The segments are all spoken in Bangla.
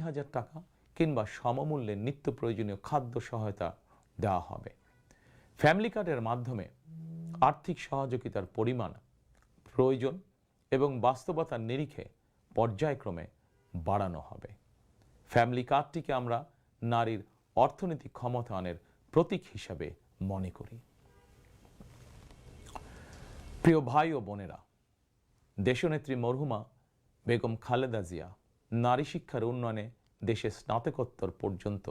2,000 টাকা কিংবা সমমূল্যে নিত্য প্রয়োজনীয় খাদ্য সহায়তা দেওয়া হবে। ফ্যামিলি কার্ডের মাধ্যমে আর্থিক সহযোগিতার পরিমাণ, প্রয়োজন এবং বাস্তবতার নিরিখে পর্যায়ক্রমে বাড়ানো হবে। ফ্যামিলি কার্ডটিকে আমরা নারীর অর্থনৈতিক ক্ষমতায়নের প্রতীক হিসাবে মনে করি। প্রিয় ভাই ও বোনেরা, দেশনেত্রী মরহুমা বেগম খালেদা জিয়া নারী শিক্ষার উন্নয়নে দেশে স্নাতকোত্তর পর্যন্ত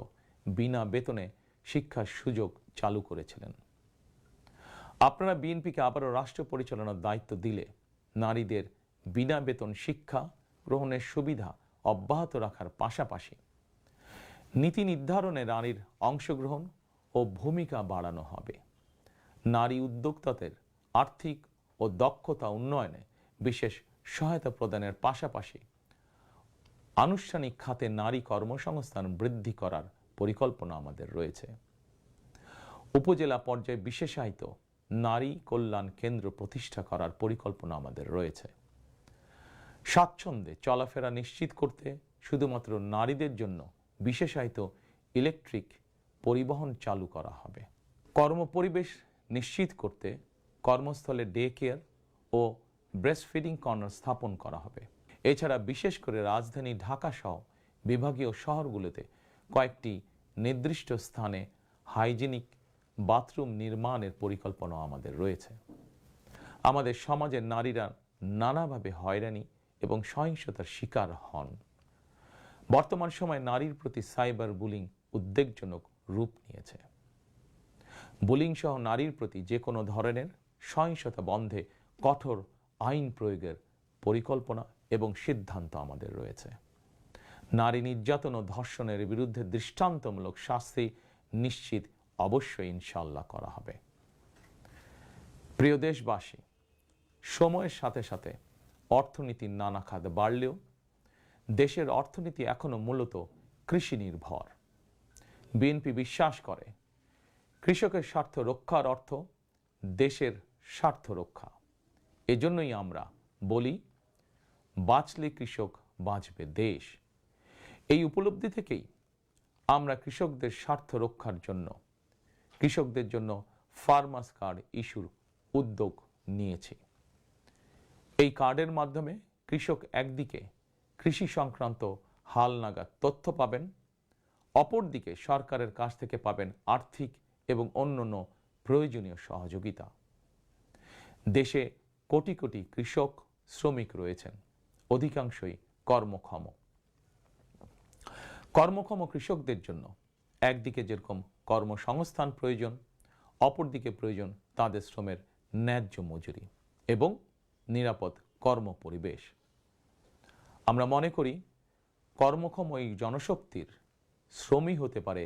বিনা বেতনে শিক্ষার সুযোগ চালু করেছিলেন। আপনারা বিএনপিকে আবারও রাষ্ট্র পরিচালনার দায়িত্ব দিলে নারীদের বিনা বেতন শিক্ষা গ্রহণের সুবিধা অব্যাহত রাখার পাশাপাশি নীতি নির্ধারণে নারীর অংশগ্রহণ ও ভূমিকা বাড়ানো হবে। নারী উদ্যোক্তাদের আর্থিক ও দক্ষতা উন্নয়নে বিশেষ সহায়তা প্রদানের পাশাপাশি আনুষ্ঠানিক খাতে নারী কর্মসংস্থান বৃদ্ধি করার পরিকল্পনা আমাদের রয়েছে। উপজেলা পর্যায়ে বিশেষায়িত নারী কল্যাণ কেন্দ্র প্রতিষ্ঠা করার পরিকল্পনা আমাদের রয়েছে। স্বাচ্ছন্দ্যে চলাফেরা নিশ্চিত করতে শুধুমাত্র নারীদের জন্য বিশেষায়িত ইলেকট্রিক পরিবহন চালু করা হবে। কর্মপরিবেশ নিশ্চিত করতে কর্মস্থলে ডে কেয়ার ও ব্রেস্ট ফিডিং কর্নার স্থাপন করা হবে। এছাড়া বিশেষ করে রাজধানী ঢাকা সহ বিভাগীয় শহরগুলোতে কয়েকটি নির্দিষ্ট স্থানে হাইজিনিক বাথরুম নির্মাণের পরিকল্পনা আমাদের রয়েছে। আমাদের সমাজের নারীরা নানাভাবে হয়রানি এবং সহিংসতার শিকার হন। বর্তমান সময়ে নারীর প্রতি সাইবার বুলিং উদ্বেগজনক রূপ নিয়েছে। বুলিং সহ নারীর প্রতি যে কোনো ধরনের সহিংসতা বন্ধে কঠোর আইন প্রয়োগের পরিকল্পনা এবং সিদ্ধান্ত আমাদের রয়েছে। নারী নির্যাতন ও ধর্ষণের বিরুদ্ধে দৃষ্টান্তমূলক শাস্তি নিশ্চিত অবশ্যই ইনশাআল্লাহ করা হবে। প্রিয় দেশবাসী, সময়ের সাথে সাথে অর্থনীতির নানা খাত বাড়লেও দেশের অর্থনীতি এখনো মূলত কৃষি নির্ভর। বিএনপি বিশ্বাস করে কৃষকের স্বার্থ রক্ষার অর্থ দেশের স্বার্থ রক্ষা। এজন্যই আমরা বলি, বাঁচলে কৃষক বাঁচবে দেশ। এই উপলব্ধি থেকেই আমরা কৃষকদের স্বার্থ রক্ষার জন্য কৃষকদের জন্য ফার্মার্স কার্ড ইস্যুর উদ্যোগ নিয়েছি। এই কার্ডের মাধ্যমে কৃষক একদিকে কৃষি সংক্রান্ত হালনাগাদ তথ্য পাবেন, অপরদিকে সরকারের কাছ থেকে পাবেন আর্থিক এবং অন্যান্য প্রয়োজনীয় সহযোগিতা। দেশে কোটি কোটি কৃষক শ্রমিক রয়েছেন, অধিকাংশই কর্মক্ষম। কর্মক্ষম কৃষকদের জন্য একদিকে যেরকম কর্মসংস্থান প্রয়োজন, অপরদিকে প্রয়োজন তাদের শ্রমের ন্যায্য মজুরি এবং নিরাপদ কর্মপরিবেশ। আমরা মনে করি কর্মক্ষম এই জনশক্তির শ্রমই হতে পারে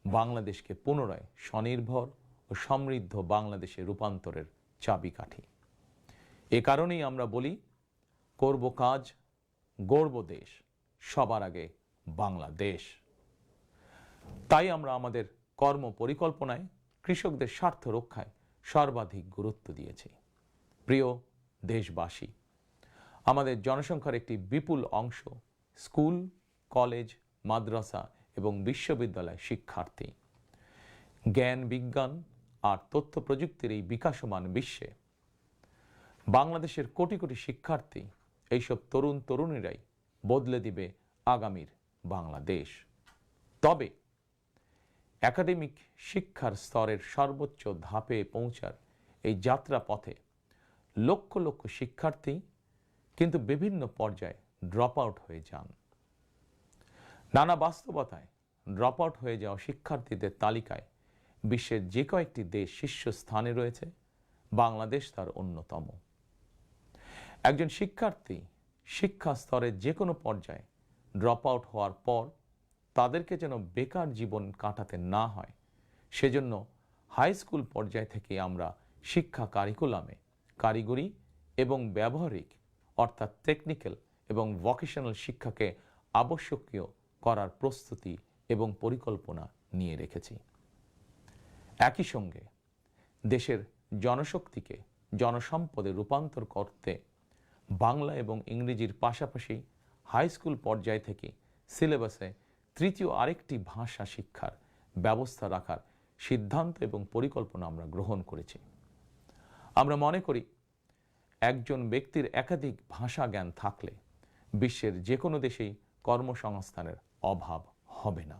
বাংলাদেশকে পুনরায় স্বনির্ভর ও সমৃদ্ধ বাংলাদেশে রূপান্তরের চাবিকাঠি। এ কারণেই আমরা বলি, করব কাজ, গড়ব দেশ, সবার আগে বাংলাদেশ। তাই আমরা আমাদের কর্ম পরিকল্পনায় কৃষকদের স্বার্থ রক্ষায় সর্বাধিক গুরুত্ব দিয়েছি। প্রিয় দেশবাসী, আমাদের জনসংখ্যার একটি বিপুল অংশ স্কুল, কলেজ, মাদ্রাসা এবং বিশ্ববিদ্যালয় শিক্ষার্থী। জ্ঞান, বিজ্ঞান আর তথ্য প্রযুক্তির এই বিকাশমান বিশ্বে বাংলাদেশের কোটি কোটি শিক্ষার্থী, এইসব তরুণ তরুণীরাই বদলে দিবে আগামীর বাংলাদেশ। তবে একাডেমিক শিক্ষার স্তরের সর্বোচ্চ ধাপে পৌঁছার এই যাত্রা পথে লক্ষ লক্ষ শিক্ষার্থী কিন্তু বিভিন্ন পর্যায়ে ড্রপ আউট হয়ে যান। নানা বাস্তবতায় ড্রপ আউট হয়ে যাওয়া শিক্ষার্থীদের তালিকায় বিশ্বের যে কয়েকটি দেশ শীর্ষস্থানে রয়েছে, বাংলাদেশ তার অন্যতম। একজন শিক্ষার্থী শিক্ষা স্তরের যে কোনো পর্যায়ে ড্রপ আউট হওয়ার পর তাদেরকে যেন বেকার জীবন কাটাতে না হয়, সেজন্য হাই স্কুল পর্যায় থেকে আমরা শিক্ষা কারিকুলামে কারিগরি এবং ব্যবহারিক অর্থাৎ টেকনিক্যাল এবং ভোকেশনাল শিক্ষাকে আবশ্যকীয় করার প্রস্তুতি এবং পরিকল্পনা নিয়ে রেখেছি। একই সঙ্গে দেশের জনশক্তিকে জনসম্পদে রূপান্তর করতে বাংলা এবং ইংরেজির পাশাপাশি হাই স্কুল পর্যায় থেকে সিলেবাসে তৃতীয় আরেকটি ভাষা শিক্ষার ব্যবস্থা রাখার সিদ্ধান্ত এবং পরিকল্পনা আমরা গ্রহণ করেছি। আমরা মনে করি একজন ব্যক্তির একাধিক ভাষা জ্ঞান থাকলে বিশ্বের যে কোনো দেশেই কর্মসংস্থানের অভাব হবে না।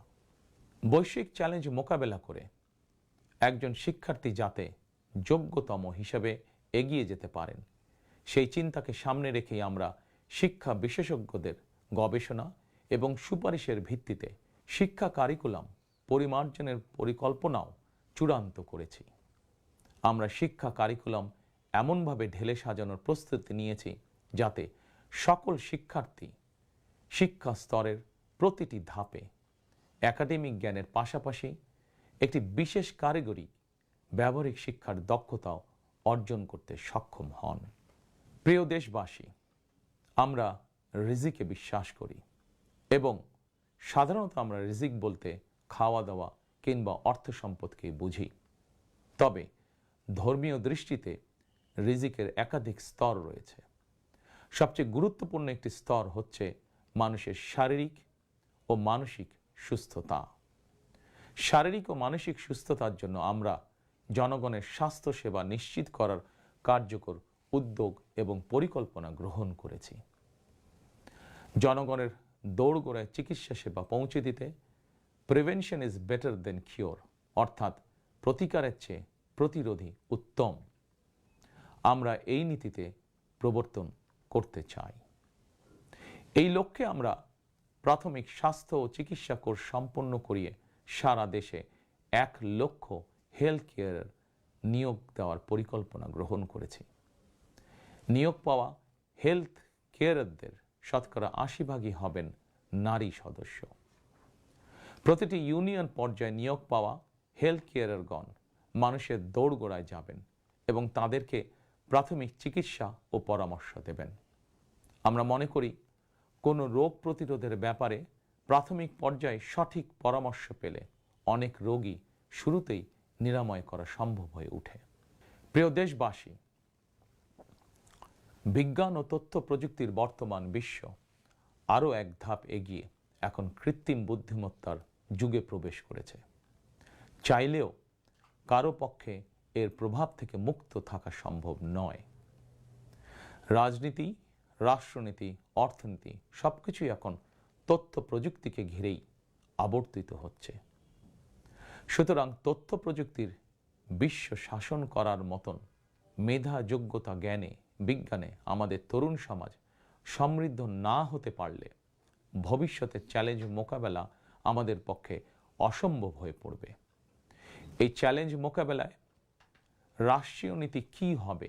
বৈশ্বিক চ্যালেঞ্জ মোকাবেলা করে একজন শিক্ষার্থী যাতে যোগ্যতম হিসেবে এগিয়ে যেতে পারেন, সেই চিন্তাকে সামনে রেখেই আমরা শিক্ষা বিশেষজ্ঞদের গবেষণা এবং সুপারিশের ভিত্তিতে শিক্ষা কারিকুলাম পরিমার্জনের পরিকল্পনাও চূড়ান্ত করেছি। আমরা শিক্ষা কারিকুলাম এমনভাবে ঢেলে সাজানোর প্রস্তুতি নিয়েছি যাতে সকল শিক্ষার্থী শিক্ষা স্তরের প্রতিটি ধাপে একাডেমিক জ্ঞানের পাশাপাশি একটি বিশেষ কারিগরি ব্যবহারিক শিক্ষার দক্ষতাও অর্জন করতে সক্ষম হন। প্রিয় দেশবাসী, আমরা রিজিকে বিশ্বাস করি এবং সাধারণত আমরা রিজিক বলতে খাওয়া দাওয়া কিংবা অর্থ সম্পদকে বুঝি। তবে ধর্মীয় দৃষ্টিতে রিজিকের একাধিক স্তর রয়েছে। সবচেয়ে গুরুত্বপূর্ণ একটি স্তর হচ্ছে মানুষের শারীরিক ও মানসিক সুস্থতা। শারীরিক ও মানসিক সুস্থতার জন্য আমরা জনগণের স্বাস্থ্য সেবা নিশ্চিত করার কার্যকর উদ্যোগ এবং পরিকল্পনা গ্রহণ করেছি। জনগণের দৌড়গোড়ায় চিকিৎসা সেবা পৌঁছে দিতে prevention is better then cure, অর্থাৎ প্রতিকারের চেয়ে প্রতিরোধী উত্তম, আমরা এই নীতিতে প্রবর্তন করতে চাই। এই লক্ষ্যে আমরা প্রাথমিক স্বাস্থ্য ও চিকিৎসা কোর্স সম্পন্ন করিয়ে সারা দেশে 1 লক্ষ হেলথ কেয়ার নিয়োগ দেওয়ার পরিকল্পনা গ্রহণ করেছি। নিয়োগ পাওয়া হেলথ কেয়ারদের শতকরা 80% হবেন নারী সদস্য। প্রতিটি ইউনিয়ন পর্যায়ে নিয়োগ পাওয়া হেলথ কেয়ারগণ মানুষের দৌড়গোড়ায় যাবেন এবং তাদেরকে প্রাথমিক চিকিৎসা ও পরামর্শ দেবেন। আমরা মনে করি কোনো রোগ প্রতিরোধের ব্যাপারে প্রাথমিক পর্যায়ে সঠিক পরামর্শ পেলে অনেক রোগী শুরুতেই নিরাময় করা সম্ভব হয়ে ওঠে। প্রিয় দেশবাসী, বিজ্ঞান ও তথ্য প্রযুক্তির বর্তমান বিশ্ব আরও এক ধাপ এগিয়ে এখন কৃত্রিম বুদ্ধিমত্তার যুগে প্রবেশ করেছে। চাইলেও কারো পক্ষে এর প্রভাব থেকে মুক্ত থাকা সম্ভব নয়। রাজনীতি, রাষ্ট্রনীতি, অর্থনীতি সবকিছুই এখন তথ্য প্রযুক্তিকে ঘিরেই আবর্তিত হচ্ছে। সুতরাং তথ্য প্রযুক্তির বিশ্ব শাসন করার মতন মেধা, যোগ্যতা, জ্ঞানে, বিজ্ঞানে আমাদের তরুণ সমাজ সমৃদ্ধ না হতে পারলে ভবিষ্যতের চ্যালেঞ্জ মোকাবেলা আমাদের পক্ষে অসম্ভব হয়ে পড়বে। এই চ্যালেঞ্জ মোকাবেলায় রাষ্ট্রীয় নীতি কী হবে,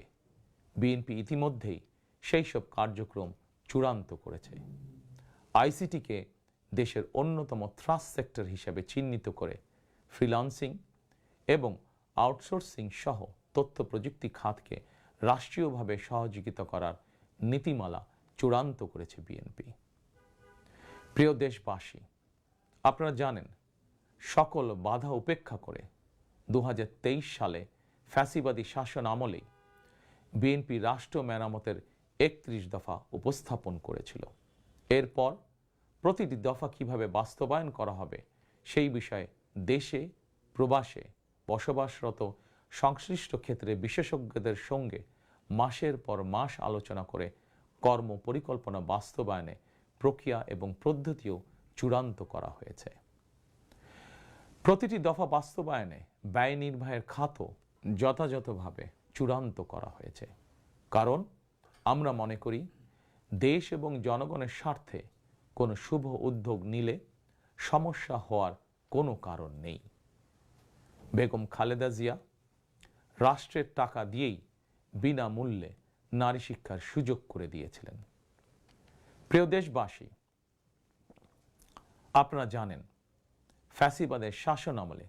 বিএনপি ইতিমধ্যেই সেই সব কার্যক্রম চূড়ান্ত করেছে। আইসিটিকে দেশের অন্যতম থ্রাস্ট সেক্টর হিসেবে চিহ্নিত করে ফ্রিল্যান্সিং এবং আউটসোর্সিং সহ তথ্য প্রযুক্তি খাতকে রাষ্ট্রীয়ভাবে সহযোগিতা করার নীতিমালা চূড়ান্ত করেছে বিএনপি। প্রিয় দেশবাসী, আপনারা জানেন সকল বাধা উপেক্ষা করে 2023 সালে ফ্যাসিবাদী শাসন আমলেই বিএনপি রাষ্ট্র মেরামতের 31 দফা উপস্থাপন করেছিল। এরপর প্রতিটি দফা কিভাবে বাস্তবায়ন করা হবে সেই বিষয়ে দেশে প্রবাসে বসবাসরত সংশ্লিষ্ট ক্ষেত্রে বিশেষজ্ঞদের সঙ্গে মাসের পর মাস আলোচনা করে কর্ম পরিকল্পনা বাস্তবায়নে প্রক্রিয়া এবং পদ্ধতিও চূড়ান্ত করা হয়েছে। প্রতিটি দফা বাস্তবায়নে ব্যয় নির্বাহের খাতও যথাযথভাবে চূড়ান্ত করা হয়েছে। কারণ আমরা মনে করি দেশ এবং জনগণের স্বার্থে কোনো শুভ উদ্যোগ নিলে সমস্যা হওয়ার কোনো কারণ নেই। বেগম খালেদা জিয়া রাষ্ট্রের টাকা দিয়েই বিনামূল্যে নারী শিক্ষার সুযোগ করে দিয়েছিলেন। প্রিয় দেশবাসী, আপনারা জানেন ফ্যাসিবাদের শাসন আমলে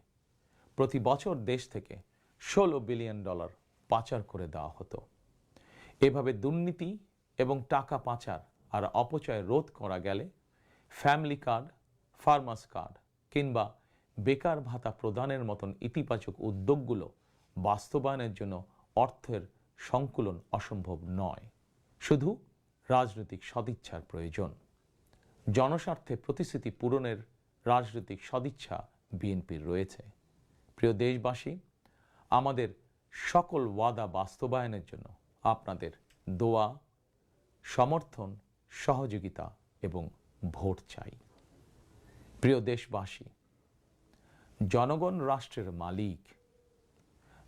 প্রতি বছর দেশ থেকে $16 বিলিয়ন পাচার করে দেওয়া হতো। এভাবে দুর্নীতি এবং টাকা পাচার আর অপচয় রোধ করা গেলে ফ্যামিলি কার্ড, ফার্মার্স কার্ড কিংবা বেকার ভাতা প্রদানের মতন ইতিবাচক উদ্যোগগুলো বাস্তবায়নের জন্য অর্থের সংকুলন অসম্ভব নয়, শুধু রাজনৈতিক সদিচ্ছার প্রয়োজন। জনস্বার্থে প্রতিশ্রুতি পূরণের রাজনৈতিক সদিচ্ছা বিএনপির রয়েছে। প্রিয় দেশবাসী, আমাদের সকল ওয়াদা বাস্তবায়নের জন্য আপনাদের দোয়া, সমর্থন, সহযোগিতা এবং ভোট চাই। প্রিয় দেশবাসী, জনগণ রাষ্ট্রের মালিক।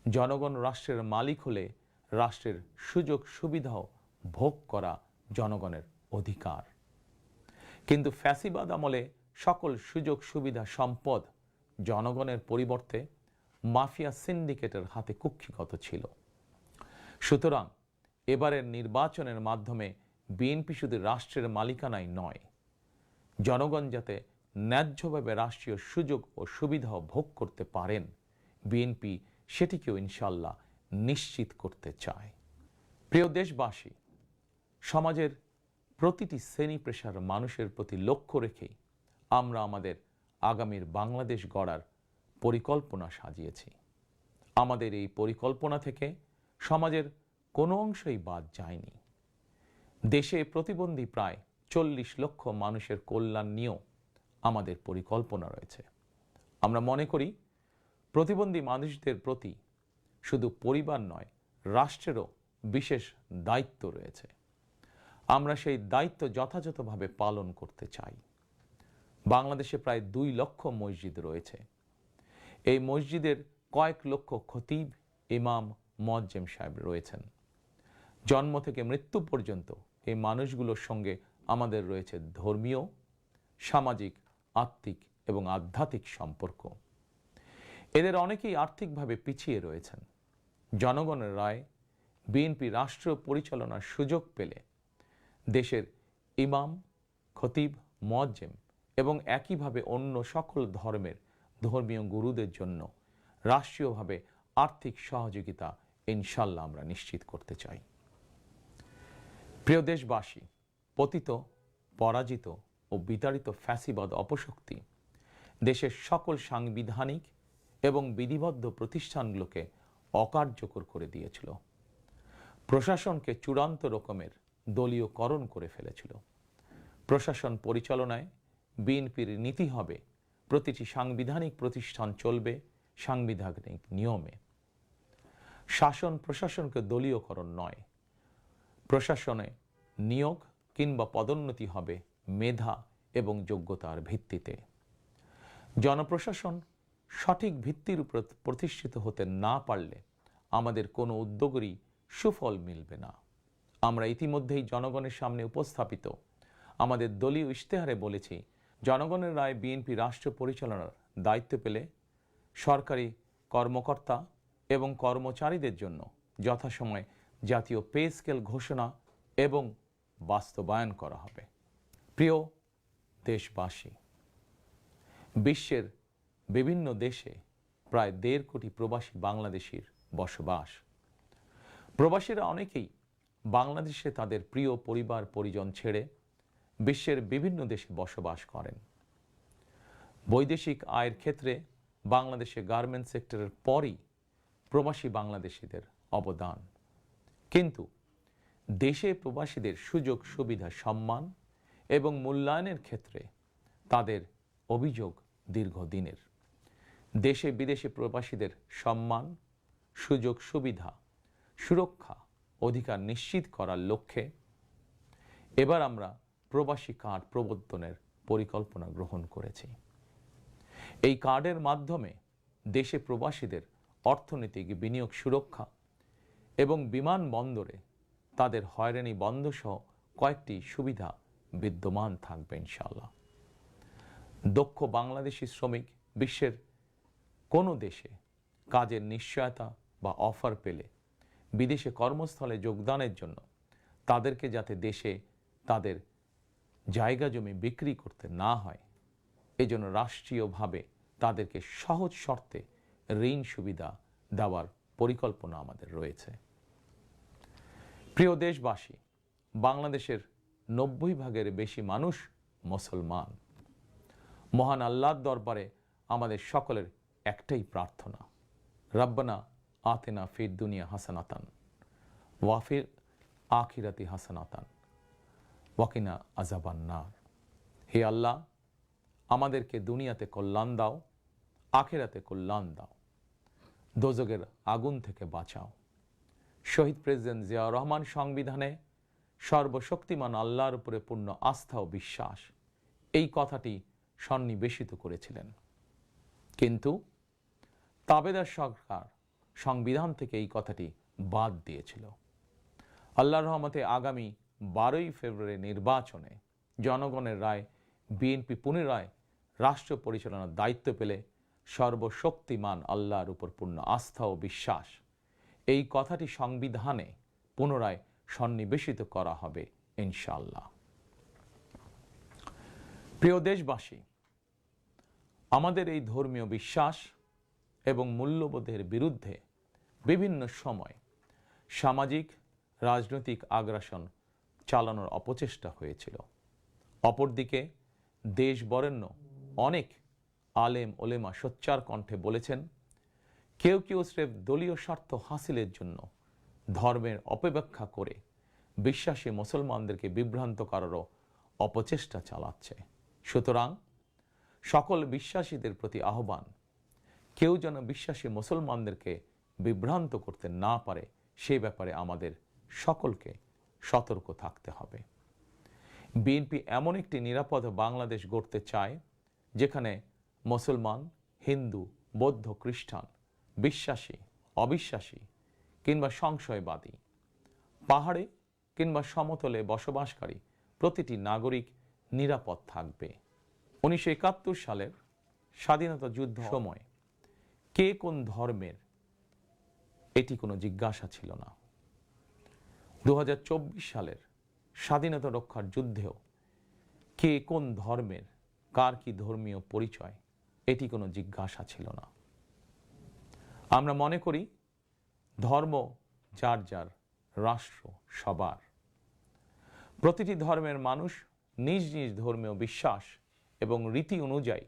জনগণ রাষ্ট্রের মালিক হলে রাষ্ট্রের সুযোগ সুবিধাও ভোগ করা জনগণের অধিকার। কিন্তু ফ্যাসিবাদ আমলে সকল সুযোগ সুবিধা সম্পদ জনগণের পরিবর্তে মাফিয়া সিন্ডিকেটের হাতে কুক্ষিগত ছিল। সুতরাং এবারের নির্বাচনের মাধ্যমে বিএনপি শুধু রাষ্ট্রের মালিকানায় নয়, জনগণ যাতে ন্যায্যভাবে রাষ্ট্রীয় সুযোগ ও সুবিধাও ভোগ করতে পারেন, বিএনপি সেটিকেও ইনশাল্লাহ নিশ্চিত করতে চায়। প্রিয় দেশবাসী, সমাজের প্রতিটি শ্রেণী পেশার মানুষের প্রতি লক্ষ্য রেখেই আমরা আমাদের আগামীর বাংলাদেশ গড়ার পরিকল্পনা সাজিয়েছি। আমাদের এই পরিকল্পনা থেকে সমাজের কোনো অংশই বাদ যায়নি। দেশে প্রতিবন্ধী প্রায় 40 লক্ষ মানুষের কল্যাণ নিয়েও আমাদের পরিকল্পনা রয়েছে। আমরা মনে করি প্রতিবন্ধী মানুষদের প্রতি শুধু পরিবার নয়, রাষ্ট্রেরও বিশেষ দায়িত্ব রয়েছে। আমরা সেই দায়িত্ব যথাযথভাবে পালন করতে চাই। বাংলাদেশে প্রায় 2 লক্ষ মসজিদ রয়েছে। এই মসজিদের কয়েক লক্ষ খতিব, ইমাম, মুয়াজ্জিম সাহেব রয়েছেন। জন্ম থেকে মৃত্যু পর্যন্ত এই মানুষগুলোর সঙ্গে আমাদের রয়েছে ধর্মীয়, সামাজিক, আত্মিক এবং আধ্যাত্মিক সম্পর্ক। এদের অনেকেই আর্থিকভাবে পিছিয়ে রয়েছেন। জনগণের রায় বিএনপি রাষ্ট্র পরিচালনার সুযোগ পেলে দেশের ইমাম, খতিব, মুয়াজ্জিম এবং একইভাবে অন্য সকল ধর্মের ধর্মীয় গুরুদের জন্য রাষ্ট্রীয়ভাবে আর্থিক সহযোগিতা ইনশাল্লাহ আমরা নিশ্চিত করতে চাই। প্রিয় দেশবাসী, পতিত, পরাজিত ও বিতাড়িত ফ্যাসিবাদ অপশক্তি দেশের সকল সাংবিধানিক এবং বিধিবদ্ধ প্রতিষ্ঠানগুলোকে অকার্যকর করে দিয়েছিল। প্রশাসনকে চূড়ান্ত রকমের দলীয়করণ করে ফেলেছিল। প্রশাসন পরিচালনায় বিএনপির নীতি হবে প্রতিটি সাংবিধানিক প্রতিষ্ঠান চলবে সাংবিধানিক নিয়মে। শাসন প্রশাসনকে দলীয়করণ নয়, প্রশাসনে নিয়োগ কিংবা পদোন্নতি হবে মেধা এবং যোগ্যতার ভিত্তিতে। জনপ্রশাসন সঠিক ভিত্তির উপর প্রতিষ্ঠিত হতে না পারলে আমাদের কোনো উদ্যোগেরই সুফল মিলবে না। আমরা ইতিমধ্যেই জনগণের সামনে উপস্থাপিত আমাদের দলীয় ইশতেহারে বলেছি, জনগণের রায় বিএনপি রাষ্ট্র পরিচালনার দায়িত্ব পেলে সরকারি কর্মকর্তা এবং কর্মচারীদের জন্য যথাসময়ে জাতীয় পে স্কেল ঘোষণা এবং বাস্তবায়ন করা হবে। প্রিয় দেশবাসী, বিশ্বের বিভিন্ন দেশে প্রায় 1.5 কোটি প্রবাসী বাংলাদেশির বসবাস। প্রবাসীরা অনেকেই বাংলাদেশে তাদের প্রিয় পরিবার পরিজন ছেড়ে বিশ্বের বিভিন্ন দেশে বসবাস করেন। বৈদেশিক আয়ের ক্ষেত্রে বাংলাদেশে গার্মেন্টস সেক্টরের পরই প্রবাসী বাংলাদেশিদের অবদান। কিন্তু দেশে প্রবাসীদের সুযোগ সুবিধা, সম্মান এবং মূল্যায়নের ক্ষেত্রে তাদের অভিযোগ দীর্ঘদিনের। দেশে বিদেশে প্রবাসীদের সম্মান, সুযোগ সুবিধা, সুরক্ষা, অধিকার নিশ্চিত করার লক্ষ্যে এবার আমরা প্রবাসী কার্ড প্রবর্তনের পরিকল্পনা গ্রহণ করেছি। এই কার্ডের মাধ্যমে দেশে প্রবাসীদের অর্থনৈতিক বিনিয়োগ সুরক্ষা এবং বিমানবন্দরে তাদের হয়রানি বন্ধ সহ কয়েকটি সুবিধা বিদ্যমান থাকবে ইনশাআল্লাহ। দক্ষ বাংলাদেশি শ্রমিক বিশ্বের কোনো দেশে কাজের নিশ্চয়তা বা অফার পেলে বিদেশে কর্মস্থলে যোগদানের জন্য তাদেরকে যাতে দেশে তাদের জায়গা জমি বিক্রি করতে না হয়, এজন্য রাষ্ট্রীয়ভাবে তাদেরকে সহজ শর্তে ঋণ সুবিধা দেওয়ার পরিকল্পনা আমাদের রয়েছে। প্রিয় দেশবাসী, বাংলাদেশের 90% বেশি মানুষ মুসলমান। মহান আল্লাহর দরবারে আমাদের সকলের একটাই প্রার্থনা, রব্বানা আতিনা ফিদ দুনিয়া হাসানাতান ওয়া ফিল আখিরাতি হাসানাতান ওয়া কিনা আযাবান নার। হে আল্লাহ, আমাদেরকে দুনিয়াতে কল্যাণ দাও, আখিরাতে কল্যাণ দাও, দোজখের আগুন থেকে বাঁচাও। শহীদ প্রেসিডেন্ট জিয়াউর রহমান সংবিধানে সর্বশক্তিমান আল্লাহর উপরে পূর্ণ আস্থা ও বিশ্বাস, এই কথাটি সন্নিবেশিত করেছিলেন। কিন্তু তাবেদার সরকার সংবিধান থেকে এই কথাটি বাদ দিয়েছিল। আল্লাহর রহমতে আগামী 12ই ফেব্রুয়ারি নির্বাচনে জনগণের রায় বিএনপি পুনরায় রাষ্ট্র পরিচালনার দায়িত্ব পেলে সর্বশক্তিমান আল্লাহর উপর পূর্ণ আস্থা ও বিশ্বাস, এই কথাটি সংবিধানে পুনরায় সন্নিবেশিত করা হবে ইনশাআল্লাহ। প্রিয় দেশবাসী, আমাদের এই ধর্মীয় বিশ্বাস এবং মূল্যবোধের বিরুদ্ধে বিভিন্ন সময় সামাজিক রাজনৈতিক আগ্রাসন চালানোর অপচেষ্টা হয়েছিল। অপরদিকে দেশ বরেণ্য অনেক আলেম ওলেমা সোচ্চার কণ্ঠে বলেছেন, কেউ কেউ স্রেফ দলীয় স্বার্থ হাসিলের জন্য ধর্মের অপব্যাখ্যা করে বিশ্বাসী মুসলমানদেরকে বিভ্রান্ত করারও অপচেষ্টা চালাচ্ছে। সুতরাং সকল বিশ্বাসীদের প্রতি আহ্বান, কেউ যেন বিশ্বাসী মুসলমানদেরকে বিভ্রান্ত করতে না পারে, সেই ব্যাপারে আমাদের সকলকে সতর্ক থাকতে হবে। বিএনপি এমন একটি নিরাপদ বাংলাদেশ গড়তে চায় যেখানে মুসলমান, হিন্দু, বৌদ্ধ, খ্রিস্টান, বিশ্বাসী, অবিশ্বাসী কিংবা সংশয়বাদী, পাহাড়ে কিংবা সমতলে বসবাসকারী প্রতিটি নাগরিক নিরাপদ থাকবে। 1971 সালের স্বাধীনতা যুদ্ধ সময় কে কোন ধর্মের, এটি কোনো জিজ্ঞাসা ছিল না। 2024 সালের স্বাধীনতা রক্ষার যুদ্ধেও কে কোন ধর্মের, কার কি ধর্মীয় পরিচয়, এটি কোনো জিজ্ঞাসা ছিল না। আমরা মনে করি ধর্ম যার যার, রাষ্ট্র সবার। প্রতিটি ধর্মের মানুষ নিজ নিজ ধর্মীয় বিশ্বাস এবং রীতি অনুযায়ী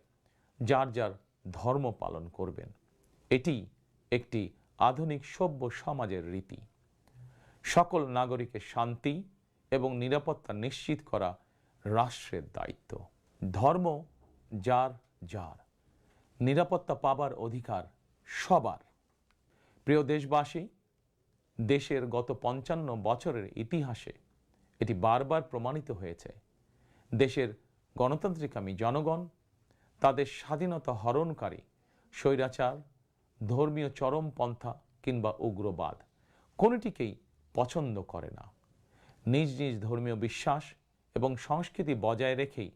যার যার ধর্ম পালন করবেন। এটি একটি আধুনিক সভ্য সমাজের রীতি। সকল নাগরিকের শান্তি এবং নিরাপত্তা নিশ্চিত করা রাষ্ট্রের দায়িত্ব। ধর্ম যার যার, নিরাপত্তা পাবার অধিকার সবার। প্রিয় দেশবাসী, দেশের গত 55 বছরের ইতিহাসে এটি বারবার প্রমাণিত হয়েছে, দেশের গণতান্ত্রিকামী জনগণ তাদের স্বাধীনতা হরণকারী স্বৈরাচার, ধর্মীয় চরমপন্থা কিংবা উগ্রবাদ কোনোটিকেই পছন্দ করে না। নিজ নিজ ধর্মীয় বিশ্বাস এবং সংস্কৃতি বজায় রেখেই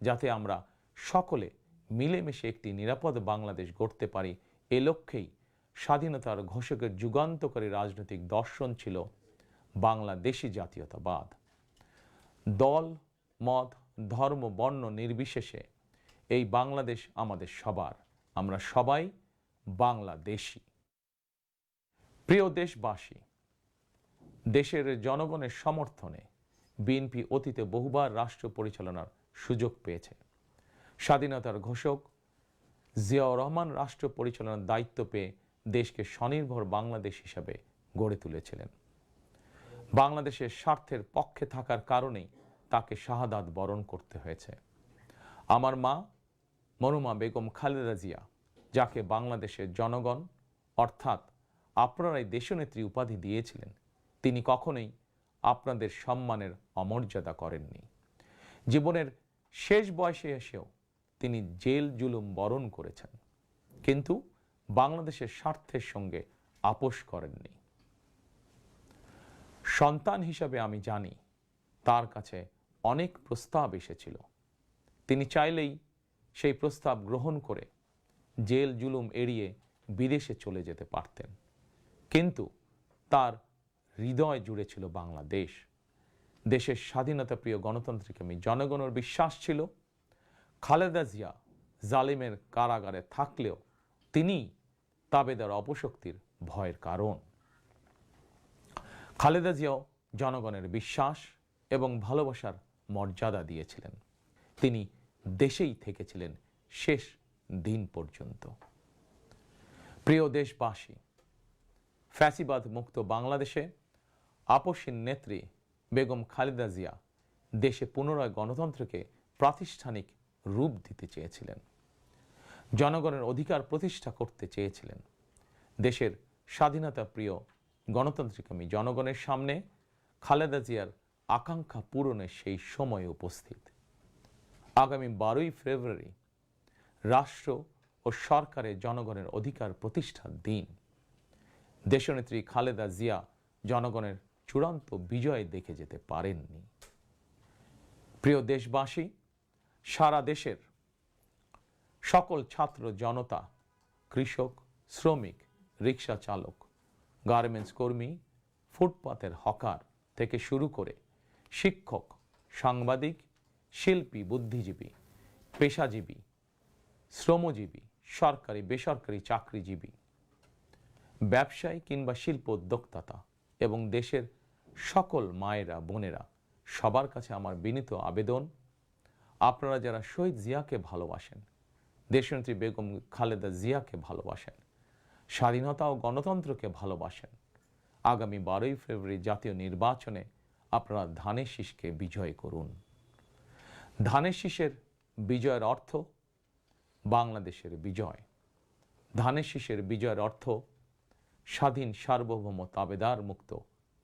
যাতে আমরা সকলে মিলেমিশে একটি নিরাপদ বাংলাদেশ গড়তে পারি, এ লক্ষ্যেই স্বাধীনতার ঘোষকের যুগান্তকারী রাজনৈতিক দর্শন ছিল বাংলাদেশি জাতীয়তাবাদ। দল, মত, ধর্ম, বর্ণ নির্বিশেষে এই বাংলাদেশ আমাদের সবার, আমরা সবাই বাংলাদেশি। প্রিয় দেশবাসী, দেশের জনগণের সমর্থনে বিএনপি অতীতে বহুবার রাষ্ট্র পরিচালনার সুযোগ পেয়েছে। স্বাধীনতার ঘোষক জিয়াউর রহমান রাষ্ট্র পরিচালনার দায়িত্ব পেয়ে দেশকে স্বনির্ভর বাংলাদেশ হিসাবে গড়ে তুলেছিলেন। বাংলাদেশের স্বার্থের পক্ষে থাকার কারণেই তাকে শাহাদাত বরণ করতে হয়েছে। আমার মা মরহুমা বেগম খালেদা জিয়া, যাকে বাংলাদেশের জনগণ অর্থাৎ আপনারাই দেশনেত্রী উপাধি দিয়েছিলেন, তিনি কখনোই আপনাদের সম্মানের অমর্যাদা করেননি। জীবনের শেষ বয়সে এসেও তিনি জেল জুলুম বরণ করেছেন, কিন্তু বাংলাদেশের স্বার্থের সঙ্গে আপোষ করেননি। সন্তান হিসাবে আমি জানি তার কাছে অনেক প্রস্তাব এসেছিল। তিনি চাইলেই সেই প্রস্তাব গ্রহণ করে জেল জুলুম এড়িয়ে বিদেশে চলে যেতে পারতেন, কিন্তু তার হৃদয় জুড়ে ছিল বাংলাদেশ। দেশের স্বাধীনতা প্রিয় গণতান্ত্রিকামী জনগণের বিশ্বাস ছিল খালেদা জিয়া জালিমের কারাগারে থাকলেও তিনি তাবেদার অপশক্তির ভয়ের কারণ। খালেদা জিয়াও জনগণের বিশ্বাস এবং ভালোবাসার মর্যাদা দিয়েছিলেন। তিনি দেশেই থেকেছিলেন শেষ দিন পর্যন্ত। প্রিয় দেশবাসী, ফ্যাসিবাদ মুক্ত বাংলাদেশে আপসীন নেত্রী বেগম খালেদা জিয়া দেশে পুনরায় গণতন্ত্রকে প্রাতিষ্ঠানিক রূপ দিতে চেয়েছিলেন, জনগণের অধিকার প্রতিষ্ঠা করতে চেয়েছিলেন। দেশের স্বাধীনতা প্রিয় গণতান্ত্রিকামী জনগণের সামনে খালেদা জিয়ার আকাঙ্ক্ষা পূরণের সেই সময় উপস্থিত। আগামী 12ই ফেব্রুয়ারি রাষ্ট্র ও সরকারের জনগণের অধিকার প্রতিষ্ঠার দিন। দেশনেত্রী খালেদা জিয়া জনগণের চূড়ান্ত বিজয় দেখে যেতে পারেননি। প্রিয় দেশবাসী, সারা দেশের সকল ছাত্র জনতা, কৃষক, শ্রমিক, রিক্সা চালক, গার্মেন্টস কর্মী, ফুটপাতের হকার থেকে শুরু করে শিক্ষক, সাংবাদিক, শিল্পী, বুদ্ধিজীবী, পেশাজীবী, শ্রমজীবী, সরকারি বেসরকারি চাকরিজীবী, ব্যবসায়ী কিংবা শিল্প উদ্যোক্তা এবং দেশের সকল মায়েরা, বোনেরা, সবার কাছে আমার বিনীত আবেদন, আপনারা যারা শহীদ জিয়াকে ভালোবাসেন, দেশনেত্রী বেগম খালেদা জিয়াকে ভালোবাসেন, স্বাধীনতা ও গণতন্ত্রকে ভালোবাসেন, আগামী 12ই ফেব্রুয়ারি জাতীয় নির্বাচনে আপনারা ধানের শীষকে বিজয় করুন। ধানের শীষের বিজয়ের অর্থ বাংলাদেশের বিজয়। ধানের শীষের বিজয়ের অর্থ স্বাধীন, সার্বভৌম, তাবেদার মুক্ত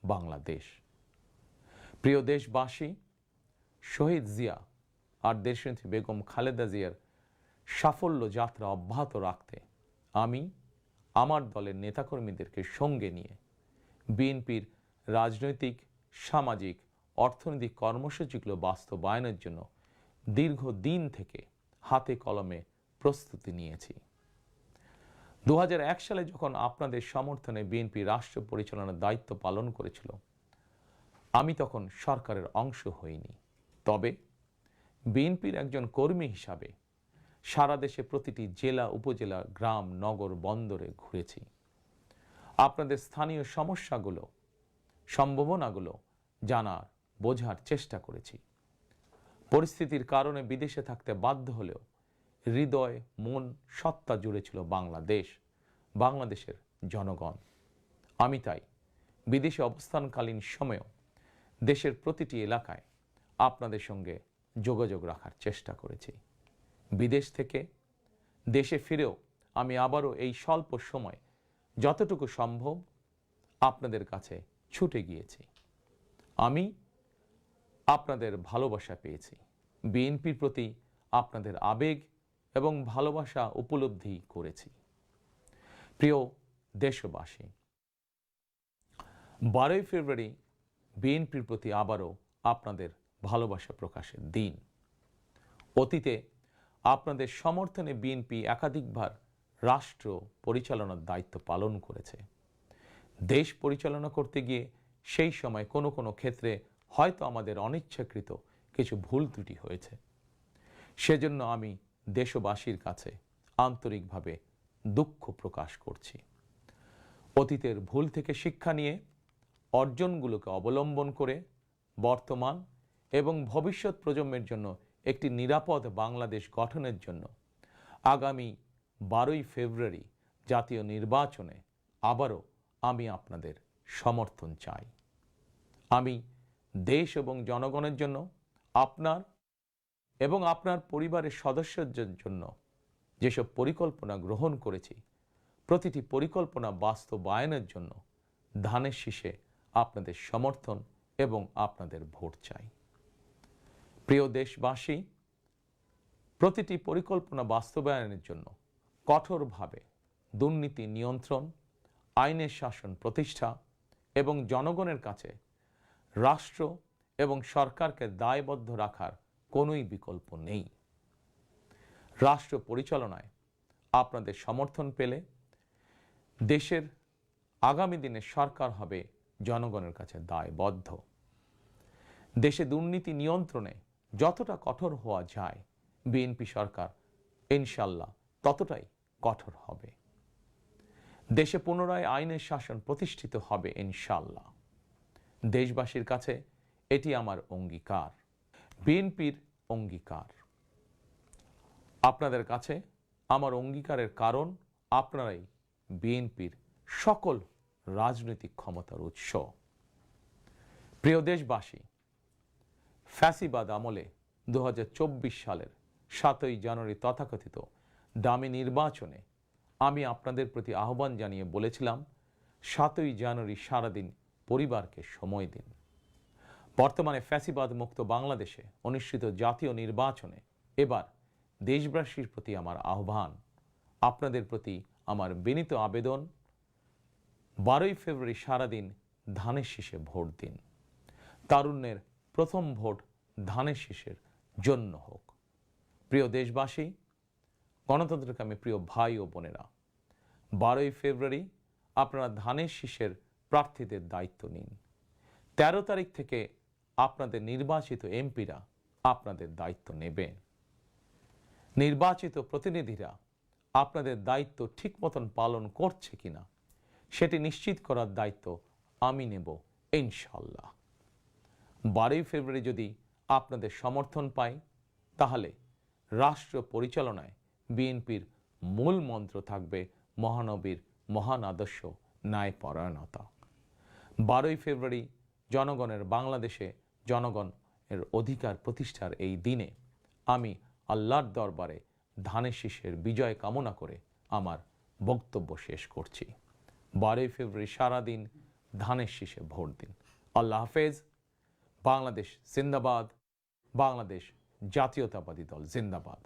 বাংলাদেশ। প্রিয় দেশবাসী, শহীদ জিয়া আর দেশনেত্রী বেগম খালেদা জিয়ার সাফল্য যাত্রা অব্যাহত রাখতে আমি আমার দলের নেতাকর্মীদেরকে সঙ্গে নিয়ে বিএনপির রাজনৈতিক, সামাজিক, অর্থনৈতিক কর্মসূচিগুলো বাস্তবায়নের জন্য দীর্ঘদিন থেকে হাতে কলমে প্রস্তুতি নিয়েছি। 2001 সালে যখন আপনাদের সমর্থনে বিএনপি রাষ্ট্র পরিচালনার দায়িত্ব পালন করেছিল, আমি তখন সরকারের অংশ হইনি। তবে বিএনপির একজন কর্মী হিসাবে সারা দেশে প্রতিটি জেলা, উপজেলা, গ্রাম, নগর, বন্দরে ঘুরেছি। আপনাদের স্থানীয় সমস্যাগুলো, সম্ভাবনাগুলো জানার, বোঝার চেষ্টা করেছি। পরিস্থিতির কারণে বিদেশে থাকতে বাধ্য হলেও হৃদয়, মন, সত্তা জুড়ে ছিল বাংলাদেশ, বাংলাদেশের জনগণ। আমি তাই বিদেশে অবস্থানকালীন সময়েও দেশের প্রতিটি এলাকায় আপনাদের সঙ্গে যোগাযোগ রাখার চেষ্টা করেছি। বিদেশ থেকে দেশে ফিরেও আমি আবারও এই স্বল্প সময় যতটুকু সম্ভব আপনাদের কাছে ছুটে গিয়েছি। আমি আপনাদের ভালোবাসা পেয়েছি, বিএনপির প্রতি আপনাদের আবেগ এবং ভালোবাসা উপলব্ধি করেছি। প্রিয় দেশবাসী, 12ই ফেব্রুয়ারি বিএনপির প্রতি আবারও আপনাদের ভালোবাসা প্রকাশের দিন। অতীতে আপনাদের সমর্থনে বিএনপি একাধিকবার রাষ্ট্র পরিচালনার দায়িত্ব পালন করেছে। দেশ পরিচালনা করতে গিয়ে সেই সময় কোনো কোনো ক্ষেত্রে হয়তো আমাদের অনিচ্ছাকৃত কিছু ভুল ত্রুটি হয়েছে। সেজন্য আমি দেশবাসীর কাছে আন্তরিকভাবে দুঃখ প্রকাশ করছি। অতীতের ভুল থেকে শিক্ষা নিয়ে অর্জনগুলোকে অবলম্বন করে বর্তমান এবং ভবিষ্যৎ প্রজন্মের জন্য একটি নিরাপদ বাংলাদেশ গঠনের জন্য আগামী 12ই ফেব্রুয়ারি জাতীয় নির্বাচনে আবারও আমি আপনাদের সমর্থন চাই। আমি দেশ এবং জনগণের জন্য, আপনার এবং আপনার পরিবারের সদস্যদের জন্য যেসব পরিকল্পনা গ্রহণ করেছি, প্রতিটি পরিকল্পনা বাস্তবায়নের জন্য ধানের শীষে আপনাদের সমর্থন এবং আপনাদের ভোট চাই। প্রিয় দেশবাসী, প্রতিটি পরিকল্পনা বাস্তবায়নের জন্য কঠোরভাবে দুর্নীতি নিয়ন্ত্রণ, আইনের শাসন প্রতিষ্ঠা এবং জনগণের কাছে রাষ্ট্র এবং সরকারকে দায়বদ্ধ রাখার কোনোই বিকল্প নেই। রাষ্ট্র পরিচালনায় আপনাদের সমর্থন পেলে দেশের আগামী দিনে সরকার হবে জনগণের কাছে দায়বদ্ধ। দেশে দুর্নীতি নিয়ন্ত্রণে যতটা কঠোর হওয়া যায়, বিএনপি সরকার ইনশাল্লাহ ততটাই কঠোর হবে। দেশে পুনরায় আইনের শাসন প্রতিষ্ঠিত হবে ইনশাল্লাহ। দেশবাসীর কাছে এটি আমার অঙ্গীকার, বিএনপির অঙ্গীকার। আপনাদের কাছে আমার অঙ্গীকারের কারণ আপনারাই বিএনপির সকল রাজনৈতিক ক্ষমতার উৎস। প্রিয় দেশবাসী, ফ্যাসিবাদ আমলে 2024 সালের 7ই জানুয়ারি তথাকথিত দামি নির্বাচনে আমি আপনাদের প্রতি আহ্বান জানিয়ে বলেছিলাম 7ই জানুয়ারি সারাদিন পরিবারকে সময় দিন। বর্তমানে ফ্যাসিবাদ মুক্ত বাংলাদেশে অনুষ্ঠিত জাতীয় নির্বাচনে এবার দেশবাসীর প্রতি আমার আহ্বান, আপনাদের প্রতি আমার বিনীত আবেদন, 12ই ফেব্রুয়ারি সারাদিন ধানের শীষে ভোট দিন। তারুণ্যের প্রথম ভোট ধানের শীষের জন্য হোক। প্রিয় দেশবাসী, গণতন্ত্রকামী প্রিয় ভাই ও বোনেরা, 12ই ফেব্রুয়ারি আপনারা ধানের শীষের প্রার্থীদের দায়িত্ব নিন। 13 তারিখ থেকে আপনাদের নির্বাচিত এমপিরা আপনাদের দায়িত্ব নেবে। নির্বাচিত প্রতিনিধিরা আপনাদের দায়িত্ব ঠিক মতন পালন করছে কিনা সেটি নিশ্চিত করার দায়িত্ব আমি নেব ইনশাআল্লাহ। 12ই ফেব্রুয়ারি যদি আপনাদের সমর্থন পাই, তাহলে রাষ্ট্র পরিচালনায় বিএনপির মূল মন্ত্র থাকবে মহানবীর মহান আদর্শ ন্যায়পরায়ণতা। 12ই ফেব্রুয়ারি জনগণের বাংলাদেশে জনগণের অধিকার প্রতিষ্ঠার এই দিনে আমি আল্লাহর দরবারে ধানের শীষের বিজয় কামনা করে আমার বক্তব্য শেষ করছি। 12ই ফেব্রুয়ারি সারাদিন ধানের শীষে ভোট দিন। আল্লাহ হাফেজ। বাংলাদেশ জিন্দাবাদ। বাংলাদেশ জাতীয়তাবাদী দল জিন্দাবাদ।